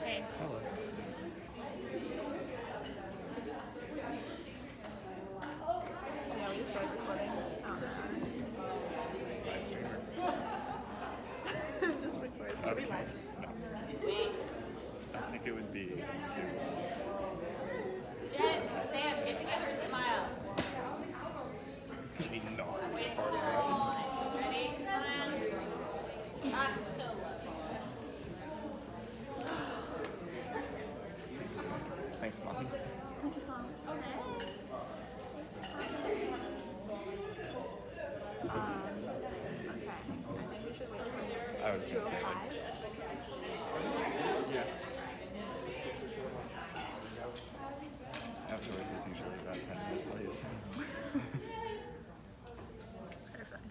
Hey. Hello. Yeah, we just started recording. Live streamer. Just record. Should we live? No. I think it would be too. Jen, Sam, get together and smile. Can you not be Wait a part of until they're that? all on. Ready? Smile. That's so lovely. Thanks, Mom. Okay. I think we should wait till I was gonna say, 2:05. yeah. Afterwards is usually about 10 minutes late. Perfect.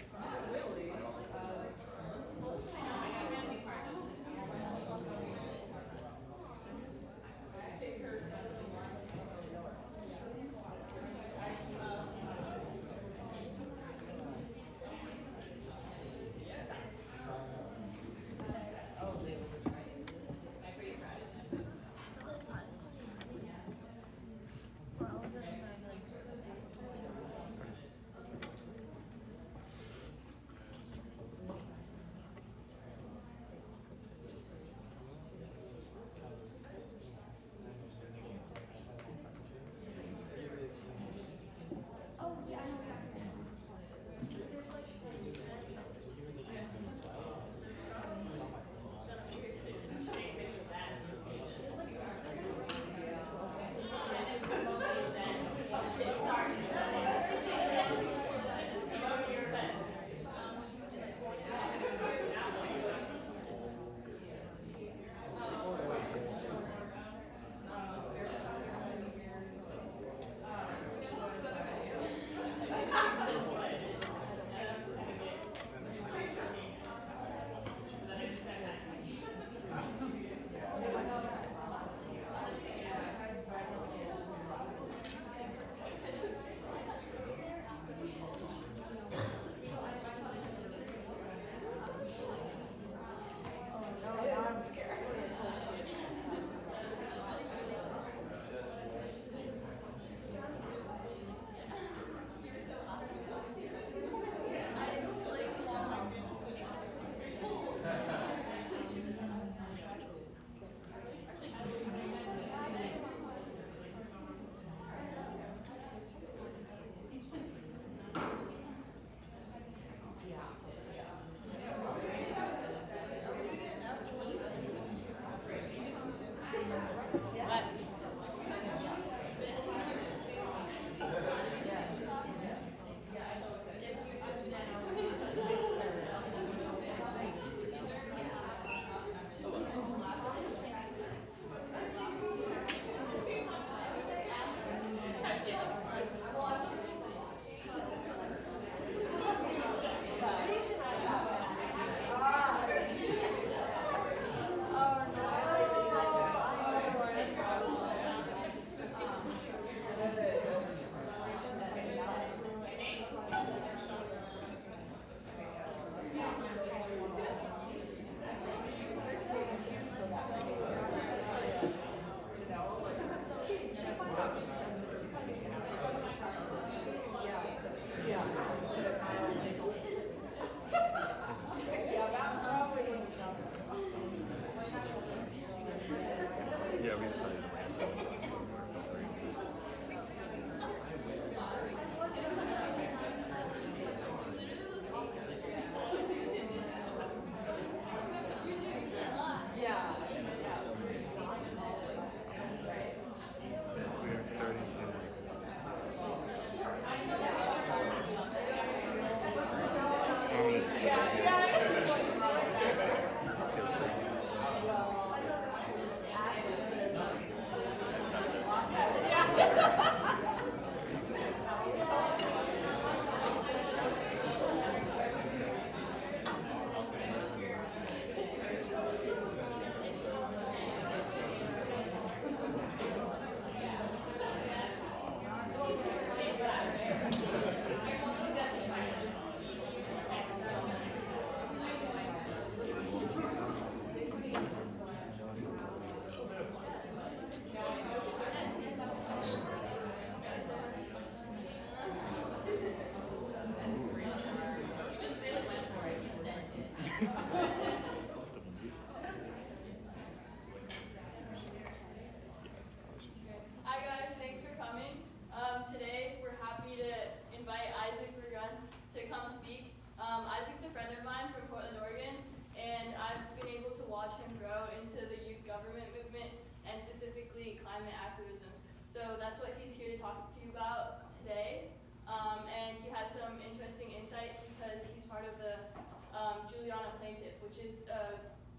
which is,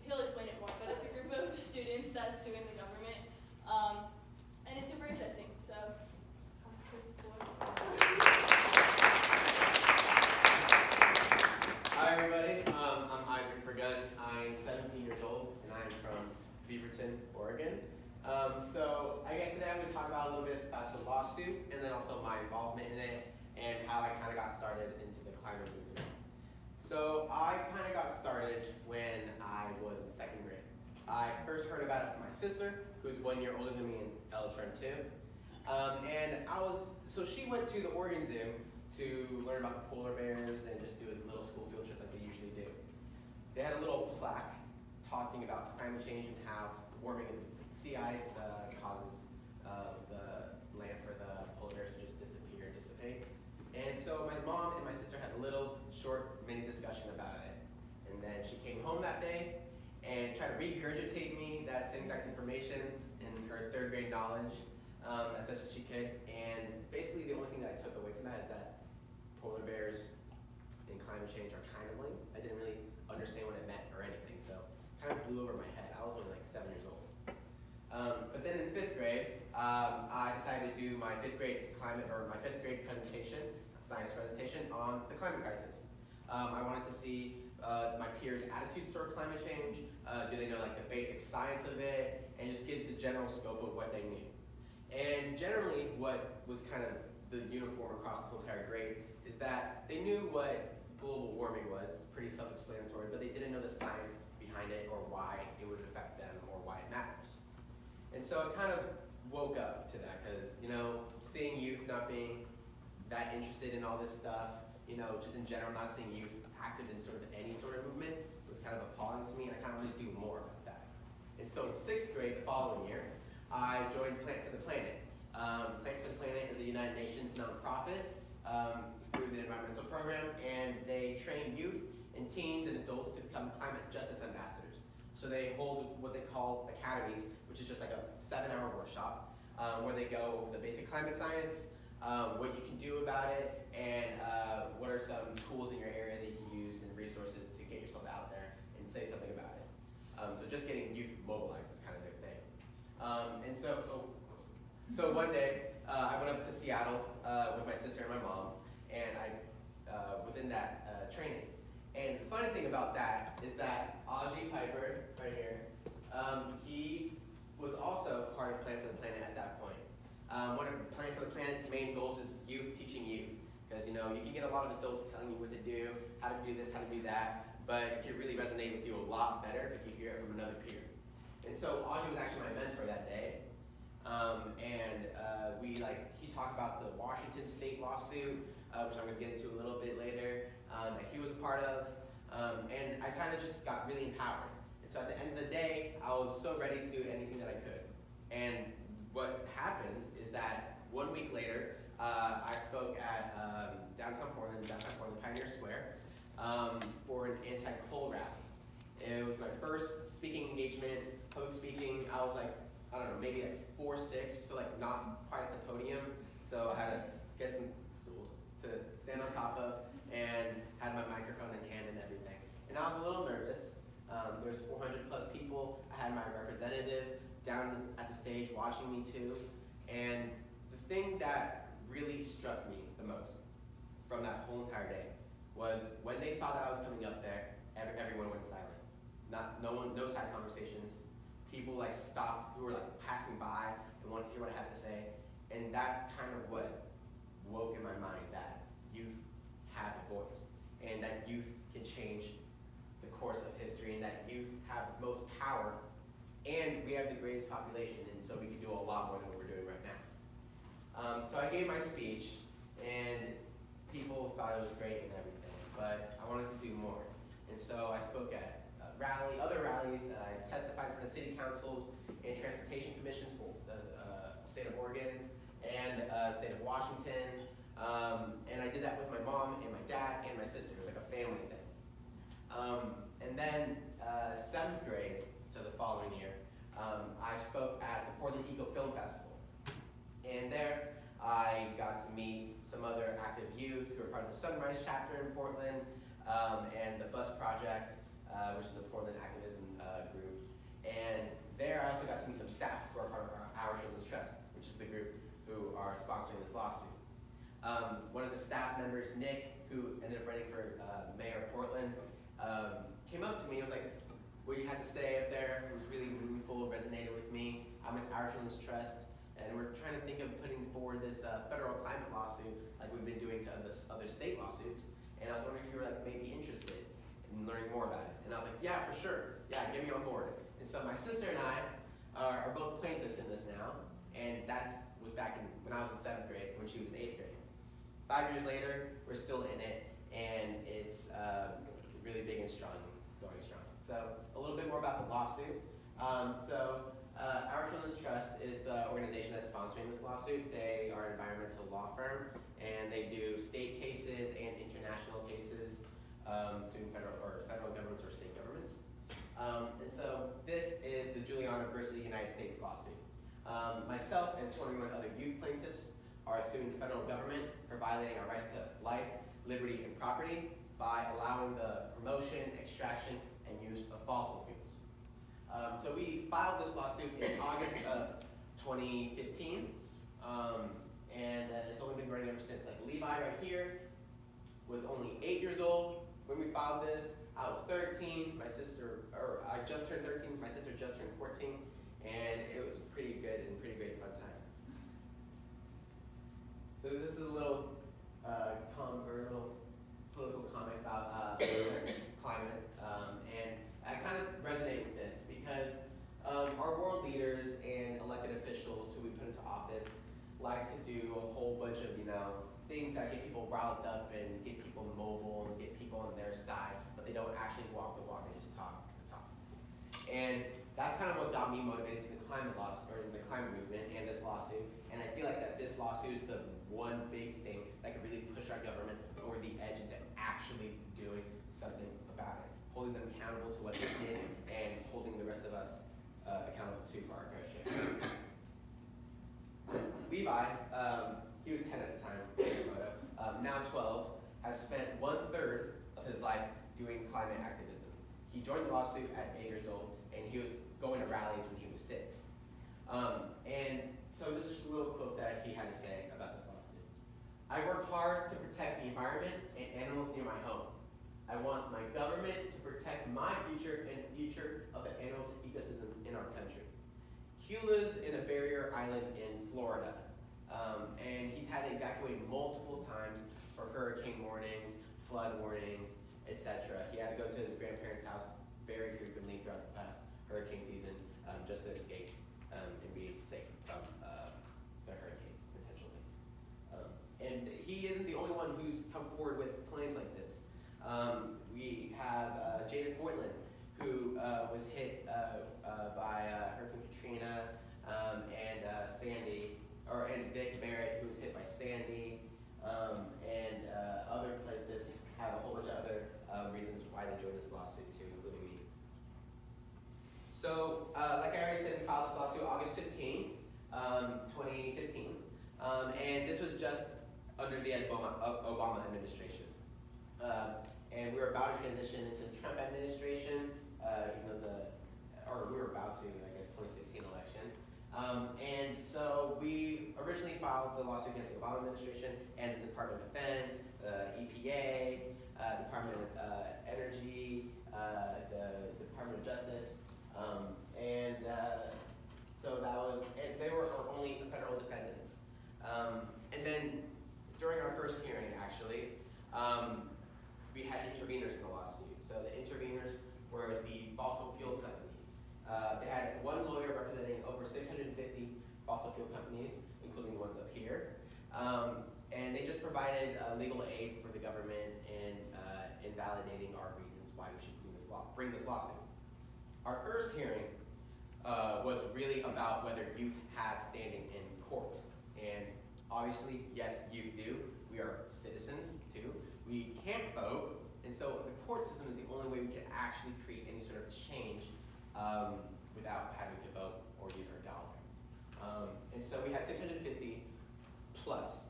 he'll explain it more, but it's a group of students that's suing the government. And it's super interesting, so. Hi everybody, I'm Vergun. I'm 17 years old and I'm from Wheaton, Oregon. So I guess today I'm going to talk about a little bit about the lawsuit and then also my involvement in it and how I kind of got started into the climate movement. So I kind of got started when I was in second grade. I first heard about it from my sister, who's 1 year older than me and Ella's friend too. So she went to the Oregon Zoo to learn about the polar bears and just do a little school field trip like they usually do. They had a little plaque talking about climate change and how warming in sea ice causes the land for the polar bears to just disappear and dissipate. And so my mom and my sister had a little short mini discussion about it. And then she came home that day and tried to regurgitate me that same exact information in her third grade knowledge as best as she could. And basically the only thing that I took away from that is that polar bears and climate change are kind of linked. I didn't really understand what it meant or anything, so it kind of blew over my head. I was only like 7 years old. But then in fifth grade, I decided to do my fifth grade presentation, science presentation on the climate crisis. I wanted to see my peers' attitudes toward climate change. Do they know like the basic science of it, and just get the general scope of what they knew. And generally, what was kind of the uniform across the whole entire grade is that they knew what global warming was, pretty self-explanatory, but they didn't know the science behind it or why it would affect them or why it matters. And so I kind of woke up to that because, seeing youth not being that interested in all this stuff, just in general, not seeing youth active in sort of any sort of movement was kind of appalling to me, and I kind of wanted to do more about that. And so in sixth grade, the following year, I joined Plant for the Planet. Plant for the Planet is a United Nations nonprofit through the environmental program, and they train youth and teens and adults to become climate justice ambassadors. So they hold what they call academies, which is just like a 7-hour workshop where they go over the basic climate science, what you can do about it, and what are some tools in your area that you can use and resources to get yourself out there and say something about it. So just getting youth mobilized is kind of their thing. So one day, I went up to Seattle with my sister and my mom, and I was in that training. And the funny thing about that is that Ozzy Piper, right here, he was also part of Plan for the Planet at that point. One of Plan for the Planet's main goals is youth teaching youth. Because you can get a lot of adults telling you what to do, how to do this, how to do that, but it can really resonate with you a lot better if you hear it from another peer. And so Ozzy was actually my mentor that day. He talked about the Washington state lawsuit, which I'm going to get into a little bit later, that he was a part of. And I kind of just got really empowered. And so at the end of the day, I was so ready to do anything that I could. And what happened is that 1 week later, I spoke at downtown Portland, Pioneer Square, for an anti-coal rally. It was my first speaking engagement, public speaking. I was like, I don't know, maybe like 4'6", so like not quite at the podium. So I had to get some stools to stand on top of and had my microphone in hand and everything. And I was a little nervous. There's 400 plus people. I had my representative down at the stage watching me too. And the thing that really struck me the most from that whole entire day was when they saw that I was coming up there, everyone went silent. No side conversations. People stopped who were passing by and wanted to hear what I had to say. And that's kind of what woke in my mind that youth have a voice and that youth can change the course of history and that youth have the most power and we have the greatest population, and so we can do a lot more than what we're doing right now. So I gave my speech and people thought it was great and everything, but I wanted to do more. And so I spoke at other rallies. I testified for the city councils and transportation commissions for the state of Oregon and state of Washington. And I did that with my mom and my dad and my sister. It was like a family thing. And then 7th grade, so the following year, I spoke at the Portland Eco Film Festival. And there I got to meet some other active youth who are part of the Sunrise chapter in Portland, and the Bus Project, which is the this lawsuit. One of the staff members, Nick, who ended up running for mayor of Portland, came up to me and was like, what you had to say up there was really meaningful, resonated with me. I'm with Our Children's Trust, and we're trying to think of putting forward this federal climate lawsuit like we've been doing to other state lawsuits. And I was wondering if you were like maybe interested in learning more about it. And I was like, yeah, for sure. Yeah, get me on board. And so my sister and I are both plaintiffs in this now, and that was back when I was in 7th grade, when she was in 8th grade. 5 years later, we're still in it, and it's really big and strong, going strong. So a little bit more about the lawsuit. Our Children's Trust is the organization that's sponsoring this lawsuit. They are an environmental law firm, and they do state cases and international cases, suing federal governments or state governments. And so this is the Juliana versus the United States lawsuit. Myself and 21 other youth plaintiffs are suing the federal government for violating our rights to life, liberty, and property by allowing the promotion, extraction, and use of fossil fuels. So we filed this lawsuit in August of 2015, and it's only been running ever since. Like Levi right here was only 8 years old when we filed this. I was 13, I just turned 13, my sister just turned 14, and it was pretty good and pretty great fun time. So this is a little political comment about climate, and I kind of resonate with this because our world leaders and elected officials who we put into office like to do a whole bunch of, things that get people riled up and get people mobile and get people on their side, but they don't actually walk the walk, they just talk the talk. And that's kind of what got me motivated to the climate movement and this lawsuit. And I feel like that this lawsuit is the one big thing that could really push our government over the edge into actually doing something about it, holding them accountable to what they did and holding the rest of us accountable too for our fair share. Levi, he was 10 at the time, now 12, has spent 1/3 of his life doing climate activism. He joined the lawsuit at 8 years old, and he was going to rallies when he was 6. And so this is just a little quote that he had to say about this lawsuit. I work hard to protect the environment and animals near my home. I want my government to protect my future and the future of the animals and ecosystems in our country. He lives in a barrier island in Florida, and he's had to evacuate multiple times for hurricane warnings, flood warnings, etc. He had to go to his grandparents' house very frequently throughout the past hurricane season just to escape and be safe from the hurricanes, potentially. And he isn't the only one who's come forward with claims like this. We have Jaden Fortland, who was hit by Hurricane Katrina and Sandy, and Vic Barrett, who was hit by Sandy, and other plaintiffs have a whole bunch of other reasons why they joined this lawsuit too, including me. So, like I already said, we filed this lawsuit August 15th, 2015, and this was just under the Obama administration. And we were about to transition into the Trump administration, we were about to, I guess, 2016 election. And so we originally filed the lawsuit against the Obama administration and the Department of Defense, EPA, Department of Energy, the Department of Justice, so that was, and they were our only federal defendants. And then during our first hearing, actually, we had interveners in the lawsuit. So the interveners were the fossil fuel companies. They had one lawyer representing over 650 fossil fuel companies, including the ones up here. And they just provided legal aid for the government in invalidating our reasons why we should bring this lawsuit. Our first hearing was really about whether youth have standing in court. And obviously, yes, youth do. We are citizens too. We can't vote, and so the court system is the only way we can actually create any sort of change without having to vote or use our dollar. And so we had 650 plus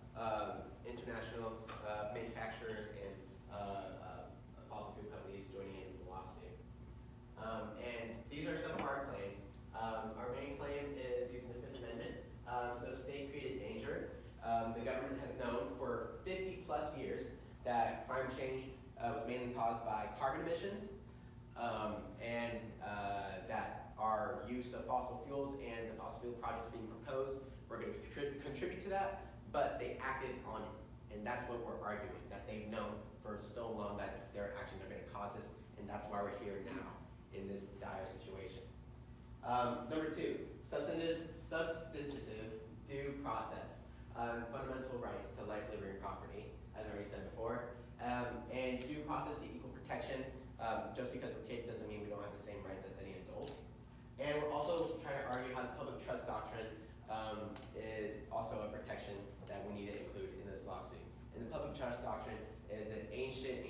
international manufacturers and fossil fuel companies joining in the lawsuit. And these are some of our claims. Our main claim is using the Fifth Amendment. So state created danger. The government change was mainly caused by carbon emissions, and that our use of fossil fuels and the fossil fuel projects being proposed were going to contribute to that, but they acted on it. And that's what we're arguing, that they've known for so long that their actions are going to cause this, and that's why we're here now in this dire situation. Number two, substantive due process. Fundamental rights to life, liberty, and property, as I already said before. And due process to equal protection. Just because we're kids doesn't mean we don't have the same rights as any adult. And we're also trying to argue how the public trust doctrine is also a protection that we need to include in this lawsuit. And the public trust doctrine is an ancient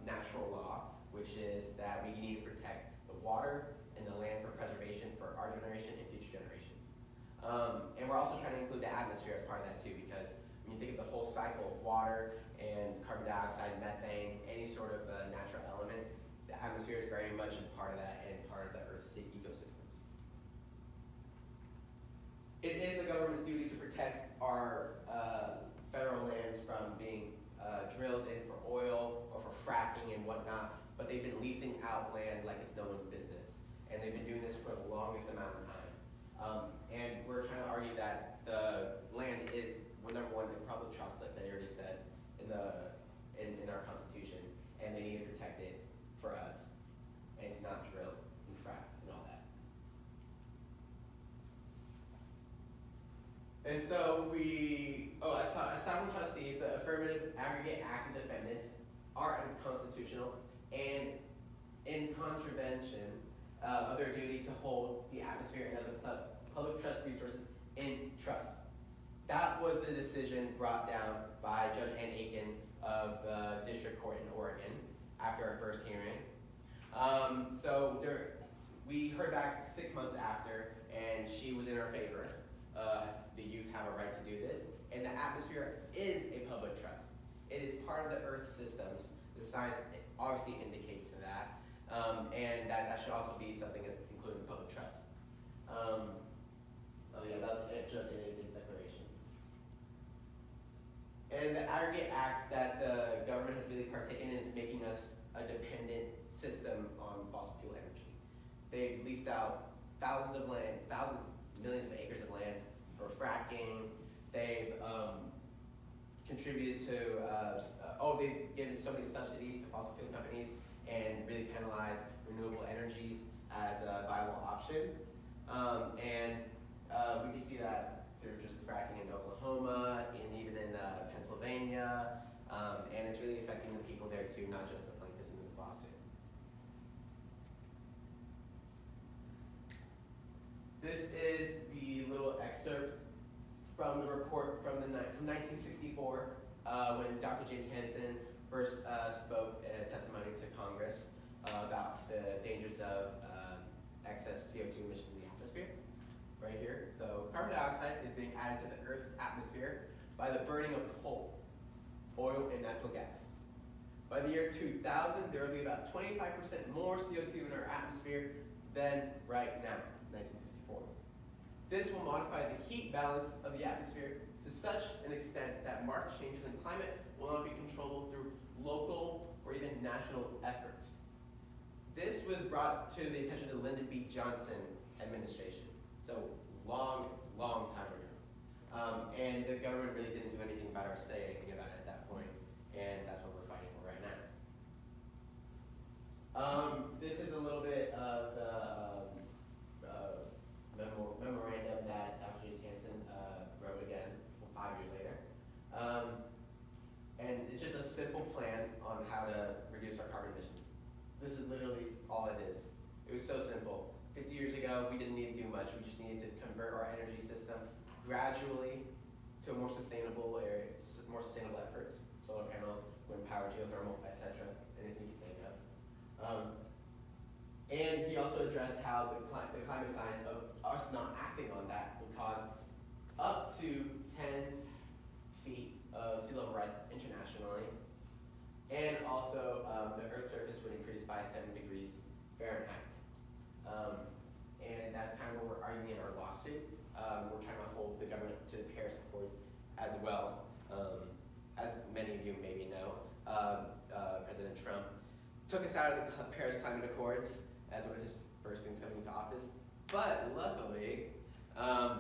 natural law, which is that we need to protect the water and the land for preservation for our generation and future generations. And we're also trying to include the atmosphere as part of that too, because when you think of the whole cycle of water and carbon dioxide, methane, any sort of natural element, the atmosphere is very much a part of that and part of the Earth's ecosystems. It is the government's duty to protect our federal lands from being drilled in for oil or for fracking and whatnot, but they've been leasing out land like it's no one's business. And they've been doing this for the longest amount of time. And we're trying to argue that the land is, well, number one, in public trust, like they already said in our Constitution, and they need to protect it for us and to not drill and frack and all that. And so aside from trustees, the affirmative aggregate acts of defendants are unconstitutional and in contravention of their duty to hold the atmosphere and other public trust resources in trust. That was the decision brought down by Judge Ann Aiken of District Court in Oregon after our first hearing. We heard back 6 months after, and she was in our favor. The youth have a right to do this, and the atmosphere is a public trust. It is part of the Earth systems. The science obviously indicates to that, and that should also be something that's included in public trust. That was Judge Ann Aiken's declaration. And the aggregate acts that the government has really partaken in is making us a dependent system on fossil fuel energy. They've leased out millions of acres of lands for fracking. They've contributed to, they've given so many subsidies to fossil fuel companies and really penalized renewable energies as a viable option. We can see that through just fracking in Oklahoma and even in Pennsylvania, and it's really affecting the people there too, not just the plaintiffs in this lawsuit. This is the little excerpt from the report from 1964 when Dr. James Hansen first spoke testimony to Congress about the dangers of excess CO2 emissions in the atmosphere. Right here. So carbon dioxide is being added to the Earth's atmosphere by the burning of coal, oil, and natural gas. By the year 2000, there will be about 25% more CO2 in our atmosphere than right now, 1964. This will modify the heat balance of the atmosphere to such an extent that marked changes in climate will not be controllable through local or even national efforts. This was brought to the attention of the Lyndon B. Johnson administration. So long time ago. And the government really didn't do anything about it or say anything about it at that point, and that's what we're fighting for right now. This is a little bit of the memorandum that Dr. James Hansen wrote again 5 years later. And it's just a simple plan on how to reduce our carbon emissions. This is literally all it is. It was so simple. 50 years ago, we didn't need to do much. We just needed to convert our energy system gradually to more sustainable efforts, solar panels, wind power, geothermal, etc., anything you think of. And he also addressed how the climate science of us not acting on that would cause up to 10 feet of sea level rise internationally. And also, the Earth's surface would increase by 7 degrees Fahrenheit. And that's kind of what we're arguing in our lawsuit. We're trying to hold the government to the Paris Accords as well. As many of you maybe know, Paris Climate Accords as one of his first things coming into office. But luckily,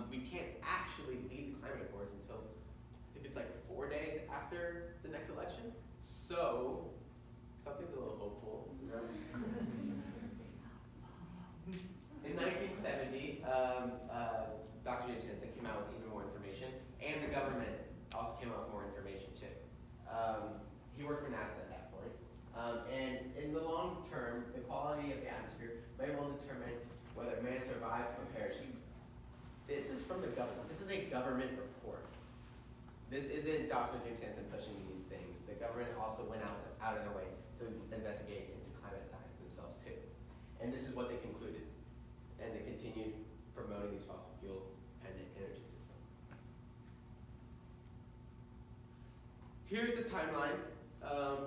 we can't actually lead the climate accords until I think it's like 4 days after the next election. So something's a little hopeful. In 1970, Dr. James Hansen came out with even more information, and the government also came out with more information too. He worked for NASA at that point. And in the long term, the quality of the atmosphere may well determine whether man survives from parachutes. This is from the government. This is a government report. This isn't Dr. James Hansen pushing these things. The government also went out of their way to investigate into climate science themselves too. And this is what they concluded. And they continued promoting these fossil fuel dependent energy system. Here's the timeline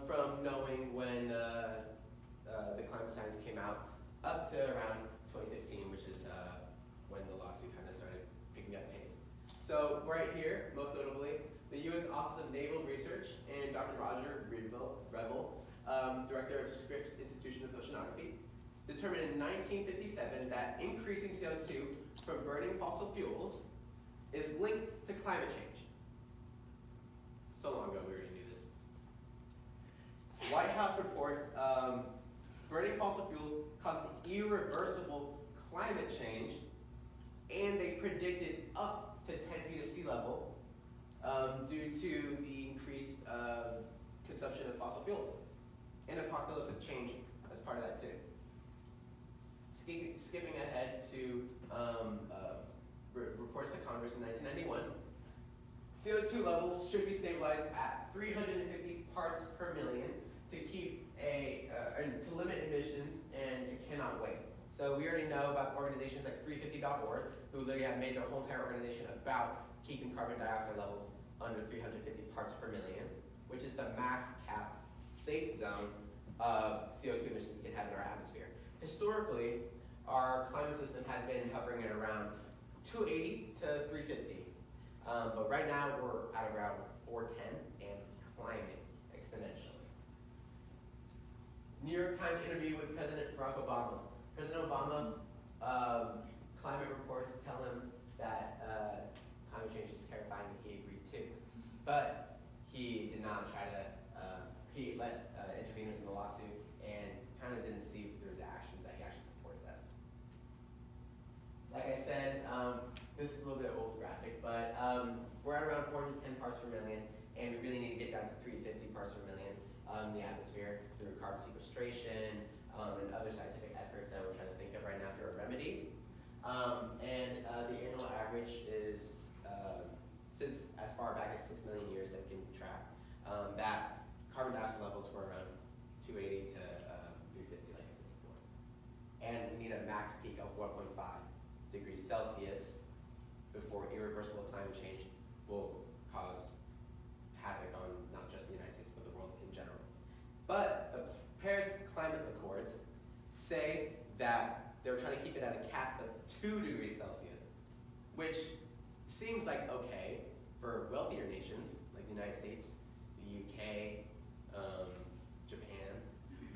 from knowing when the climate science came out up to around 2016, which is when the lawsuit kind of started picking up pace. So right here, most notably, the U.S. Office of Naval Research and Dr. Roger Revel, director of Scripps Institution of Oceanography, determined in 1957 that increasing CO2 from burning fossil fuels is linked to climate change. So long ago, we already knew this. White House report, burning fossil fuels causes irreversible climate change, and they predicted up to 10 feet of sea level due to the increased consumption of fossil fuels. And apocalyptic change as part of that too. Skipping ahead to reports to Congress in 1991, CO2 levels should be stabilized at 350 parts per million to keep to limit emissions, and it cannot wait. So we already know about organizations like 350.org, who literally have made their whole entire organization about keeping carbon dioxide levels under 350 parts per million, which is the max cap safe zone of CO2 emissions we can have in our atmosphere. Historically, our climate system has been hovering at around 280 to 350. But right now we're at around 410 and climbing exponentially. New York Times interview with President Barack Obama. President Obama, climate reports tell him that climate change is terrifying, and he agreed too. But he did not try to, he let interveners in the lawsuit and kind of didn't see if there was actions that he actually supported us. Like I said, this is a little bit old graphic, but we're at around 410 parts per million, and we really need to get down to 350 parts per million in the atmosphere through carbon sequestration and other scientific efforts that we're trying to think of right now through a remedy. And the annual average is, since as far back as 6 million years that we can track, that carbon dioxide levels were around 280 to 350, like I said before. And we need a max peak of 1.5 degrees Celsius before irreversible climate change will cause havoc on not just the United States, but the world in general. But the Paris Climate Accords say that they're trying to keep it at a cap of 2 degrees Celsius, which seems like okay for wealthier nations like the United States, the UK, Japan,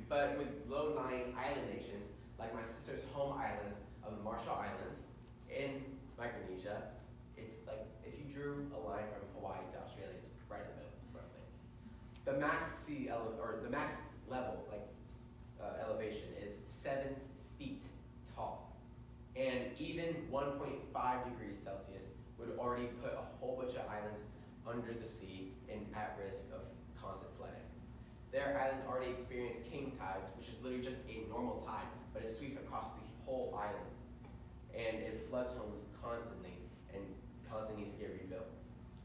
but with low-lying island nations like my sister's home islands of the Marshall Islands in Micronesia, it's like if you drew a line from Hawaii to Australia, it's right in the middle, roughly. The max the max level, elevation is 7 feet tall, and even 1.5 degrees Celsius would already put a whole bunch of islands under the sea and at risk of constant flooding. Their islands already experience king tides, which is literally just a normal tide, but it sweeps across the whole island, and it floods homes constantly and constantly needs to get rebuilt.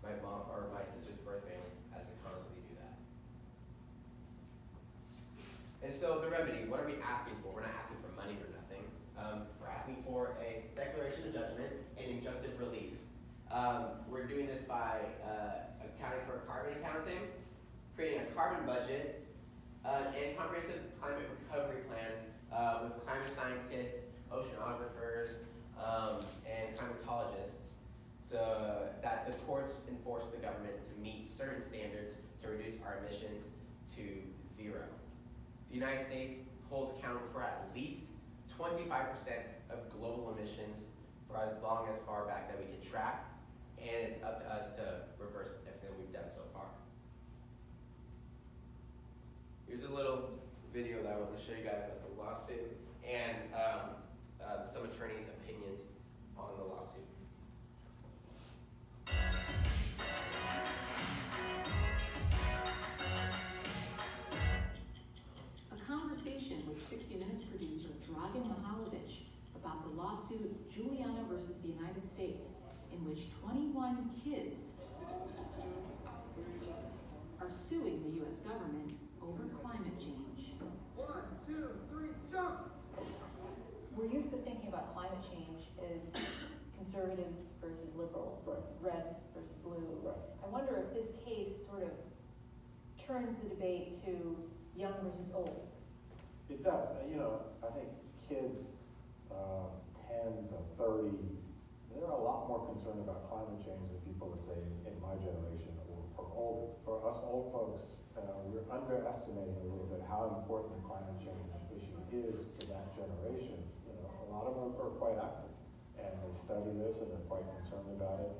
My mom or my sister's birth family has to constantly do that. And so the remedy, what are we asking for? We're not asking for money or nothing. We're asking for a declaration of judgment and injunctive relief. We're doing this by accounting for carbon accounting, creating a carbon budget, and comprehensive climate recovery plan with climate scientists, oceanographers, and climatologists, so that the courts enforce the government to meet certain standards to reduce our emissions to 0. The United States holds accountable for at least 25% of global emissions for as long as far back that we can track, and it's up to us to reverse everything we've done so far. Here's a little video that I want to show you guys about the lawsuit and some attorneys' opinions on the lawsuit. A conversation with 60 Minutes producer Dragan Mihalovic about the lawsuit Juliana versus the United States, in which 21 kids are suing the U.S. government over climate change. 1, 2, 3, jump! We're used to thinking about climate change as conservatives versus liberals, red versus blue. I wonder if this case sort of turns the debate to young versus old. It does. I think kids 10 to 30, they're a lot more concerned about climate change than people, let's say, in my generation or older. For us old folks, we're underestimating a little bit how important the climate change issue is to that generation. A lot of them are quite active, and they study this and they're quite concerned about it.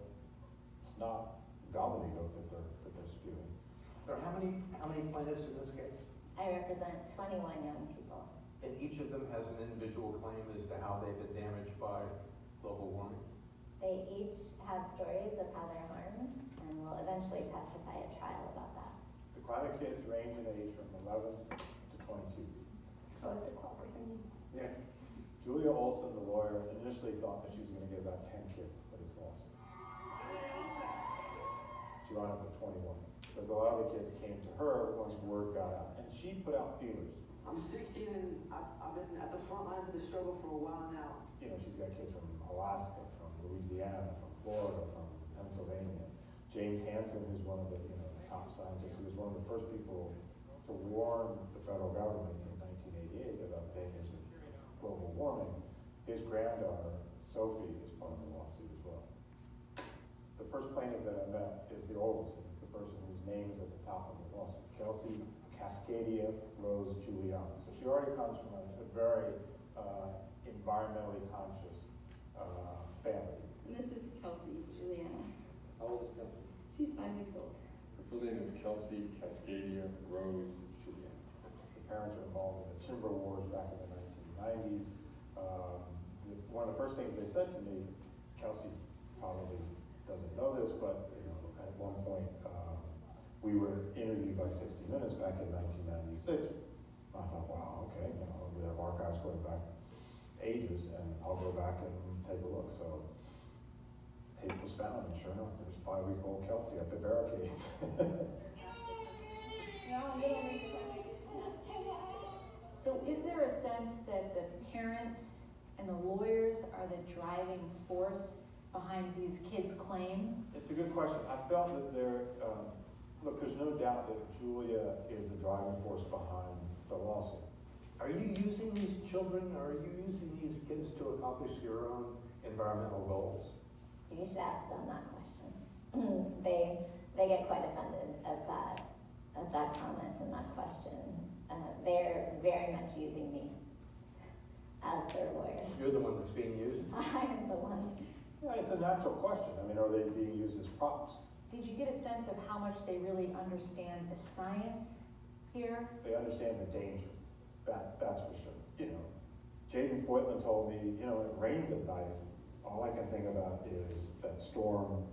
It's not gobbledygook that they're spewing. There are how many plaintiffs in this case? I represent 21 young people. And each of them has an individual claim as to how they've been damaged by global warming. They each have stories of how they're harmed and will eventually testify at trial about that. The climate kids range in age from 11 to 22. So it's a cooperative. Yeah. Julia Olson, the lawyer, initially thought that she was going to get about 10 kids for this lawsuit. She wound up with 21. Because a lot of the kids came to her once word got out. And she put out feelers. I'm 16 and I've been at the front lines of the struggle for a while now. She's got kids from Alaska, from Louisiana, from Florida, from Pennsylvania. James Hansen, who's one of the top scientists, who was one of the first people to warn the federal government in 1988 about the dangers of global warming. His granddaughter, Sophie, is part of the lawsuit as well. The first plaintiff that I met is the oldest, and it's the person whose name is at the top of the lawsuit, Kelsey Cascadia Rose Giuliano. So she already comes from a very environmentally conscious family. And this is Kelsey Juliana. How old is Kelsey? She's 5 weeks old. Her full name is Kelsey Cascadia Rose Juliana. The parents were involved in the timber wars back in the 1990s. One of the first things they said to me, Kelsey probably doesn't know this, but at one point we were interviewed by 60 Minutes back in 1996. I thought, wow, okay, we have archives going back ages, and I'll go back and take a look. So tape was found, and sure enough, there's 5-week-old Kelsey at the barricades. So is there a sense that the parents and the lawyers are the driving force behind these kids' claim? It's a good question. I felt that look, there's no doubt that Julia is the driving force behind the lawsuit. Are you using these children, or are you using these kids to accomplish your own environmental goals? You should ask them that question. They get quite offended at that comment and that question. They're very much using me as their lawyer. You're the one that's being used? I am the one. Yeah, it's a natural question. Are they being used as props? Did you get a sense of how much they really understand the science here? They understand the danger. That's for sure. Jaden Wheaton told me, it rains at night. All I can think about is that storm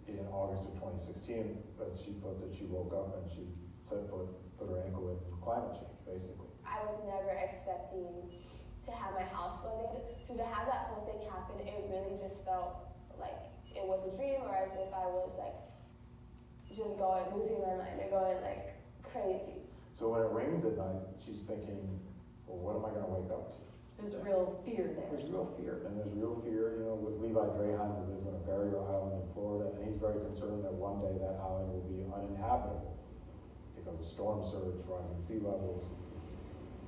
in August of 2016. As she puts it, she woke up and she set foot, put her ankle in climate change, basically. I was never expecting to have my house flooded, so to have that whole thing happen, it really just felt like it was a dream, or as if I was just losing my mind or going crazy. So when it rains at night, she's thinking, well, what am I going to wake up to? So there's real fear there. There's real fear, and there's real fear, with Levi Draheim, who lives on a barrier island in Florida, and he's very concerned that one day that island will be uninhabitable because of storm surge, rising sea levels.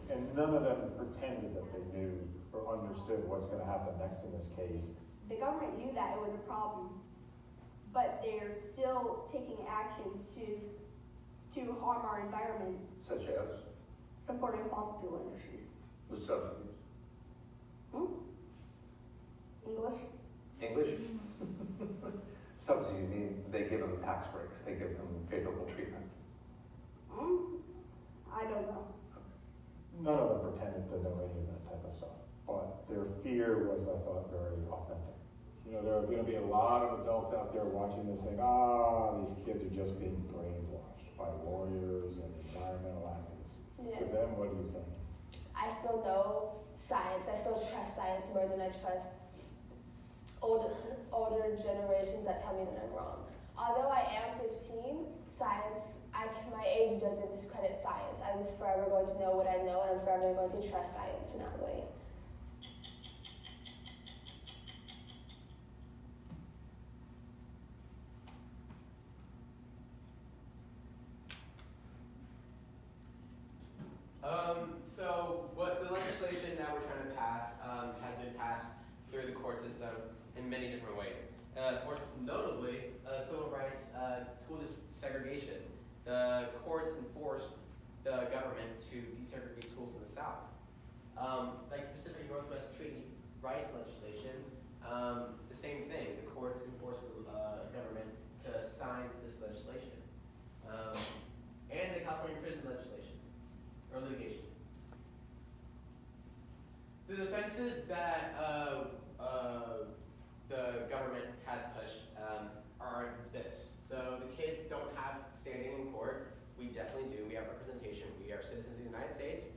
And none of them pretended that they knew or understood what's going to happen next in this case. The government knew that it was a problem, but they're still taking actions to harm our environment, Such as? supporting fossil fuel industries. With subsidies. English? English? Subsidy, mean they give them tax breaks, they give them favorable treatment. I don't know. None of them pretended to know any of that type of stuff, but their fear was, I thought, very authentic. You know, there are gonna be a lot of adults out there watching this saying, these kids are just being brainwashed by lawyers and environmental activists. Yeah. To them, what do you say? I still know science. I still trust science more than I trust older generations that tell me that I'm wrong. Although I am 15, science, my age doesn't discredit science. I'm forever going to know what I know, and I'm forever going to trust science in that way. So what the legislation that we're trying to pass has been passed through the court system in many different ways. Most notably, civil rights, school segregation. The courts enforced the government to desegregate schools in the South. Like Pacific Northwest Treaty Rights legislation, the same thing. The courts enforced the government to sign this legislation. And the California prison legislation, or litigation. The defenses that the government has pushed are this. So the kids don't have standing in court. We definitely do. We have representation. We are citizens of the United States.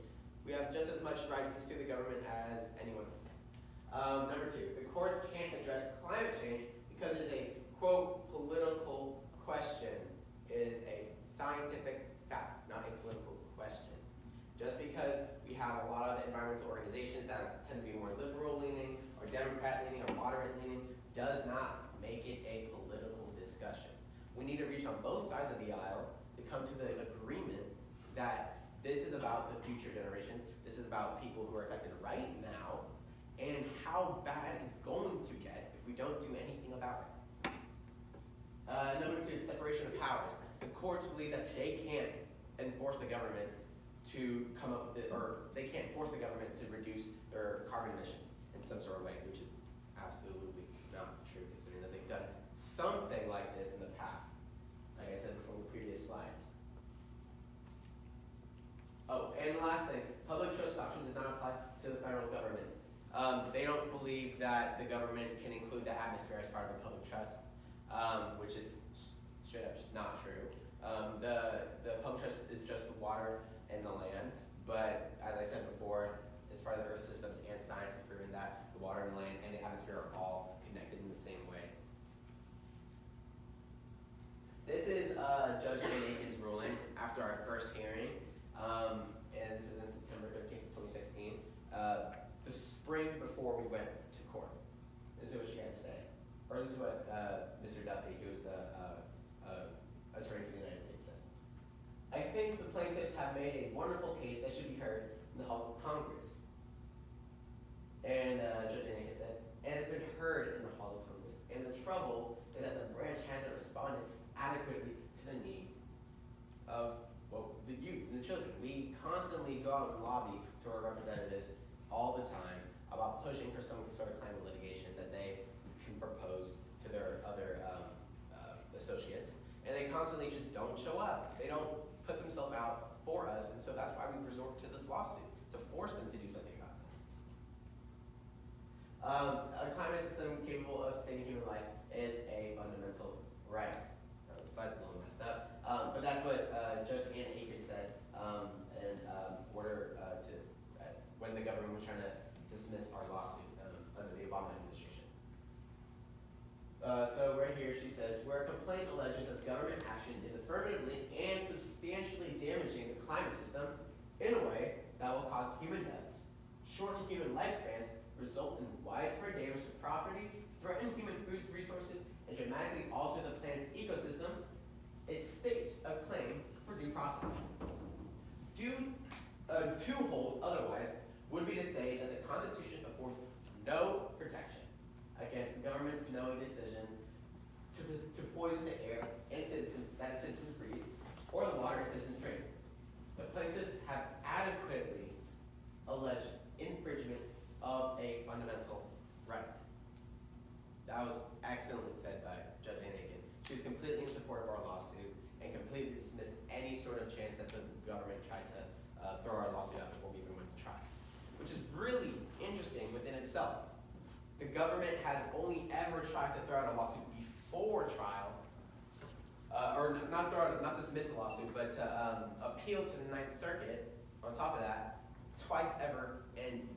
We have just as much right to sue the government as anyone else. Number two, the courts can't address climate change because it is a, quote, political question. It is a scientific fact, not a political question. Just because we have a lot of environmental organizations that tend to be more liberal-leaning, or Democrat-leaning, or moderate-leaning, does not make it a political discussion. We need to reach on both sides of the aisle to come to the agreement that this is about the future generations, this is about people who are affected right now, and how bad it's going to get if we don't do anything about it. Number two, separation of powers. The courts believe that they can't enforce the government to come up with it, or they can't force the government to reduce their carbon emissions in some sort of way, which is absolutely not true, considering that they've done something like this in the past, like I said before in the previous slides. Oh, and the last thing, public trust doctrine does not apply to the federal government. They don't believe that the government can include the atmosphere as part of a public trust, which is straight up just not true. The public trust is just the water and the land, but as I said before, as part of the Earth systems and science has proven that the water and land and the atmosphere are all connected in the same way. This is Judge Van Aken's ruling after our first hearing, and this is in September 13th, 2016, the spring before we went to court. This is what she had to say. Or this is what Mr. Duffy, who is the attorney for the United States, said. I think the plaintiffs have made a wonderful case that should be heard in the halls of Congress. And Judge Van Aken said, and it's been heard in the halls of Congress. And the trouble is that the branch hasn't responded adequately to the needs of the youth and the children. We constantly go out and lobby to our representatives all the time about pushing for some sort of climate litigation that they can propose to their other associates, and they constantly just don't show up. They don't put themselves out for us, and so that's why we resort to this lawsuit, to force them to do something about this. A climate system capable of sustaining human life is a fundamental right. The slide's a little messed up, but that's what Judge Ann Aken said in order to when the government was trying to dismiss our lawsuit under the Obama administration. So right here she says, where a complaint alleges that government action is affirmatively and substantially damaging the climate system in a way that will cause human deaths, shorten human lifespans, result in widespread damage to property, threaten human food resources, and dramatically alter the planet's ecosystem, it states a claim for due process. To hold otherwise would be to say that the Constitution affords no protection against the government's knowing decision to poison the air and citizens that citizens breathe, or the water citizens drink. The plaintiffs have adequately alleged infringement of a fundamental right. That was excellently said by Judge Ann Aiken. She was completely in support of our lawsuit and completely dismissed any sort of chance that the government tried to throw our lawsuit out before we even went to trial, which is really interesting within itself. The government has only ever tried to throw out a lawsuit before trial, or not dismiss a lawsuit, but to appeal to the Ninth Circuit. On top of that, twice ever in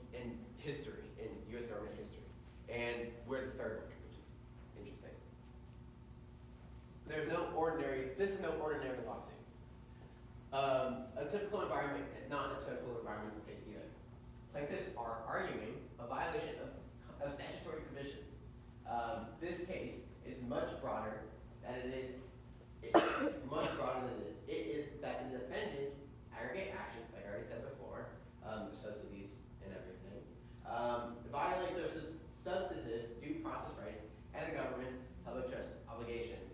history, in U.S. government history, and we're the third one, which is interesting. This is no ordinary lawsuit. A typical environment, not a typical environmental case either. Plaintiffs are arguing a violation of statutory provisions. This case is much broader than it is. It's much broader than it is. It is that the defendants aggregate actions, like I already said before, subsidies and everything, violate their substantive due process rights and the government's public trust obligations.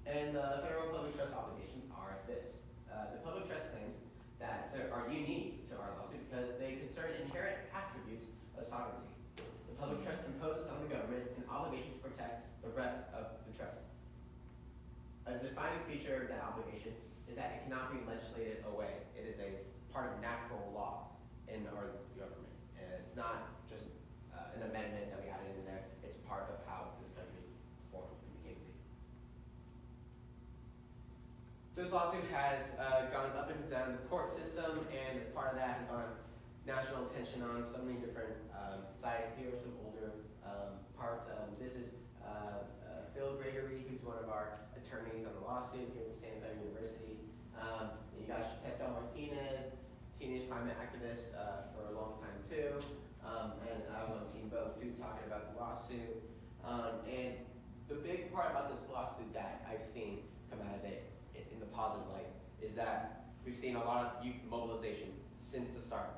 And the federal public trust obligations are this. The public trust claims that are unique to our lawsuit because they concern inherent attributes of sovereignty. The public trust imposes on the government an obligation to protect the rest of the trust. A defining feature of that obligation is that it cannot be legislated away. It is a part of natural law in our government. And it's not just an amendment that we added in there. It's part of how this country formed and became legal. This lawsuit has gone up and down the court system, and as part of that has gone national attention on so many different sites. Here are some older parts. This is Phil Gregory, who's one of our attorneys on the lawsuit here at San Antonio University. You got Tescal Martinez, teenage climate activist for a long time too. And I was on Team Vote too, talking about the lawsuit. And the big part about this lawsuit that I've seen come out of it in the positive light is that we've seen a lot of youth mobilization since the start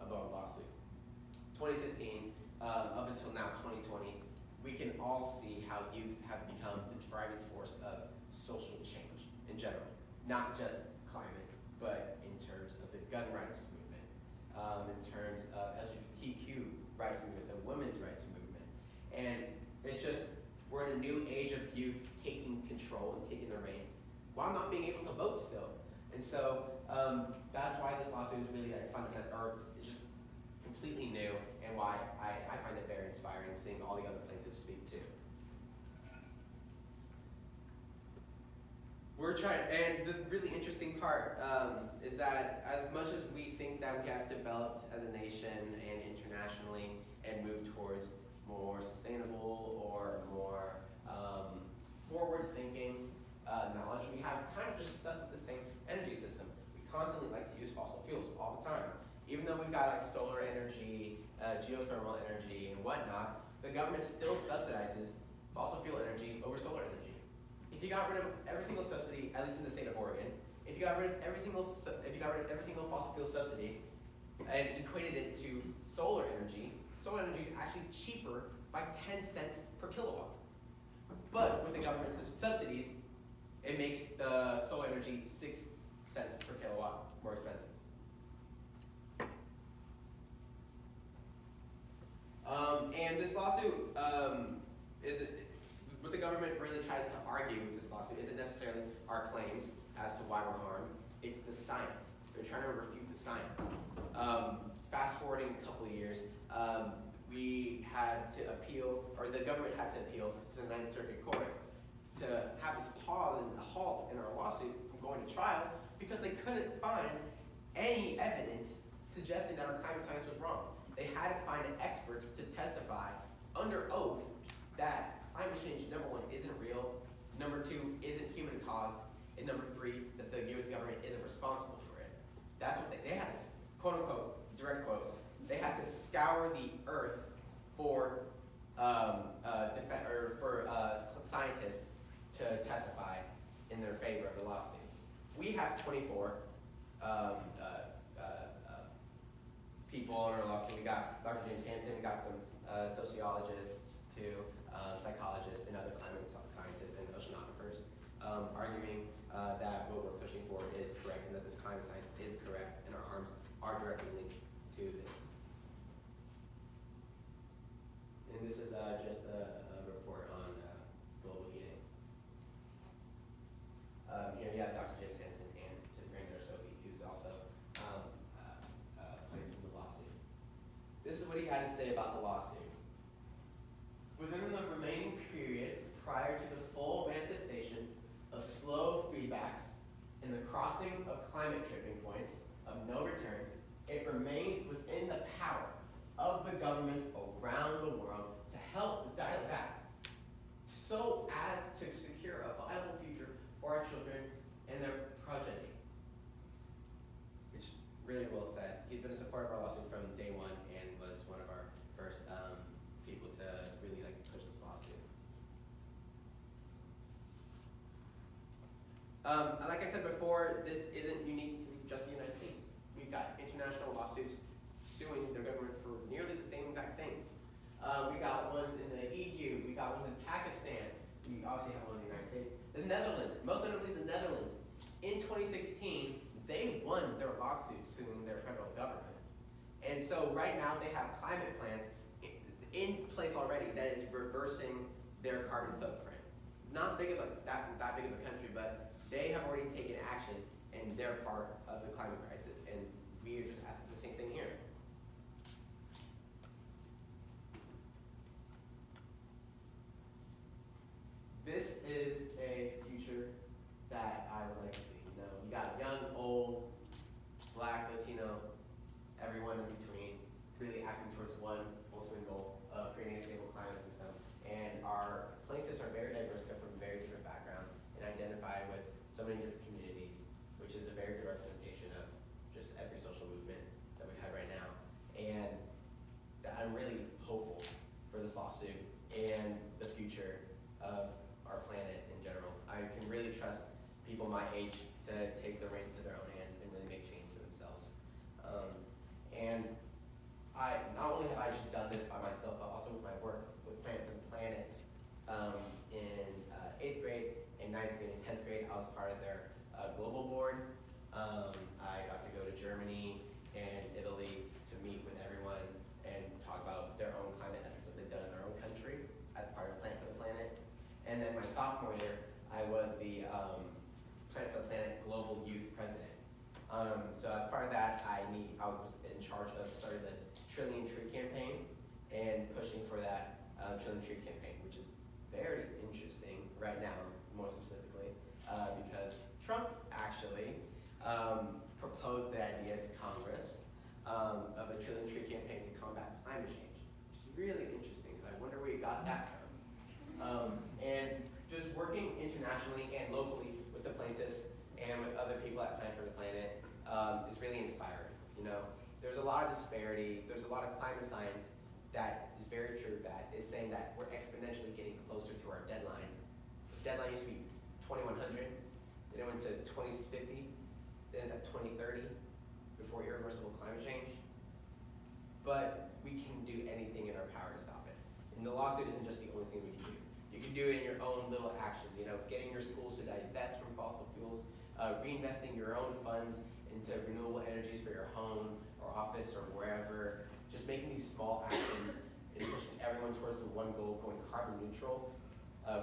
of our lawsuit. 2015 up until now, 2020, we can all see how youth have become the driving force of social change in general, not just climate, but in terms of the gun rights movement, in terms of LGBTQ rights movement, the women's rights movement. And it's just, we're in a new age of youth taking control and taking the reins while not being able to vote still. And so that's why this lawsuit is really fundamental, or just completely new, and why I find it very inspiring seeing all the other plaintiffs speak too. We're trying, and the really interesting part is that as much as we think that we have developed as a nation and internationally and moved towards more sustainable or more forward-thinking knowledge, we have kind of just stuck with the same energy system. We constantly like to use fossil fuels all the time. Even though we've got like solar energy, geothermal energy, and whatnot, the government still subsidizes fossil fuel energy over solar energy. If you got rid of every single subsidy, at least in the state of Oregon, if you got rid of every single fossil fuel subsidy and equated it to solar energy is actually cheaper by 10 cents per kilowatt. But with the government's subsidies, it makes the solar energy 6 cents per kilowatt more expensive. And this lawsuit what the government really tries to argue with this lawsuit isn't necessarily our claims as to why we're harmed, it's the science. They're trying to refute the science. Fast forwarding a couple of years, we had to appeal, or the government had to appeal to the Ninth Circuit Court to have this pause and a halt in our lawsuit from going to trial because they couldn't find any evidence suggesting that our climate science was wrong. They had to find experts to testify under oath that climate change, number one, isn't real, number two, isn't human caused, and number three, that the U.S. government isn't responsible for it. That's what they had to, quote unquote, direct quote, they had to scour the earth for scientists to testify in their favor of the lawsuit. We have 24 people on our lawsuit. We got Dr. James Hansen, we got some sociologists too, psychologists and other climate scientists and oceanographers arguing. that what we're pushing for is correct and that this climate science is correct and our harms are directly linked to this. And this is just a report on global heating. Here you have Dr. James Hansen and his granddaughter Sophie, who's also plaintiff in the lawsuit. This is what he had to say about the lawsuit. Within the remaining period prior to the full manifestation of slow feedbacks and the crossing of climate tripping points of no return, it remains within the power of the governments around the world to help dial it back so as to secure a viable future for our children and their progeny. Which really well said. He's been a supporter of our lawsuit from day one and was one of our first people to really push this lawsuit. Like I said before, this isn't unique to just the United States. We've got international lawsuits suing their governments for nearly the same exact things. We got ones in the EU, we got ones in Pakistan, we obviously have one in the United States. The Netherlands, most notably the Netherlands, in 2016, they won their lawsuit suing their federal government. And so right now they have climate plans in place already that is reversing their carbon footprint. Not big of that big of a country, but they have already taken action and they're part of the climate crisis. And we are just asking the same thing here. This is a future that I would like to see. You know, you got young, old, Black, Latino, everyone in between, really acting towards one ultimate goal of creating a stable climate system. And our plaintiffs are very diverse, come from very different backgrounds, and identify with so many different communities, which is a very good representation of just every social movement that we've had right now. And I'm really hopeful for this lawsuit and the future of our planet in general. I can really trust people my age to take the reins to their own hands and really make change for themselves. And not only have I just done this by myself, but also with my work with Planet for the Planet. In 8th grade, in 9th grade, and 10th grade, I was part of their global board. I got to go to Germany and Italy to meet with everyone and talk about their own climate efforts that they've done in their own country as part of Planet for the Planet. And then my sophomore year, I was the Planet for the Planet Global Youth President. So as part of that, I was in charge of starting the Trillion Tree campaign and pushing for that Trillion Tree campaign, which is very interesting right now, more specifically, because Trump actually proposed the idea to Congress of a Trillion Tree campaign to combat climate change, which is really interesting, because I wonder where he got that from. And just working internationally and locally with the plaintiffs and with other people at Planet for the Planet is really inspiring. You know, there's a lot of disparity. There's a lot of climate science that is very true that is saying that we're exponentially getting closer to our deadline. The deadline used to be 2100, then it went to 2050, then it's at 2030 before irreversible climate change. But we can do anything in our power to stop it. And the lawsuit isn't just the only thing we can do. You can do it in your own little actions, you know, getting your schools to divest from fossil fuels, reinvesting your own funds into renewable energies for your home or office or wherever, just making these small actions and pushing everyone towards the one goal of going carbon neutral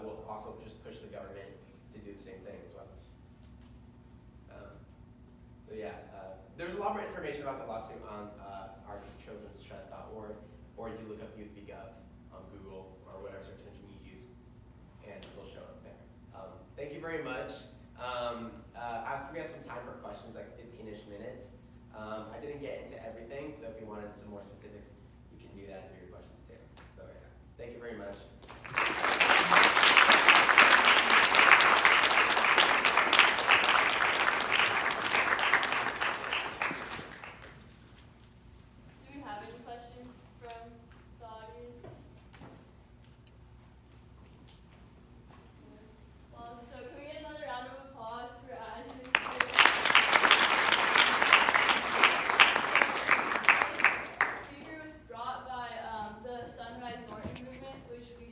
will also just push the government to do the same thing as well. So yeah, there's a lot more information about the lawsuit on ourchildrenstrust.org, or you look up youth.gov on Google or whatever search engine you use, and it'll show up there. Thank you very much. We have some time for questions, like 15-ish minutes. I didn't get into everything, so if you wanted some more specifics, you can do that through your questions too. So yeah, thank you very much. Do we have any questions from the audience? Well, so can we get another round of applause for Azure? This speaker was brought by the Sunrise Norton movement, which we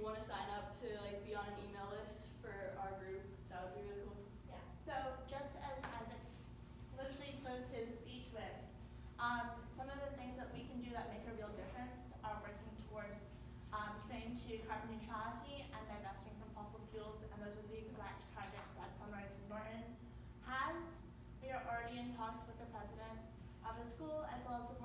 you want to sign up to like be on an email list for our group, that would be really cool. Yeah. So just as Isaac literally closed his speech with, some of the things that we can do that make a real difference are working towards committing to carbon neutrality and divesting from fossil fuels, and those are the exact targets that Sunrise and Norton has. We are already in talks with the president of the school as well as the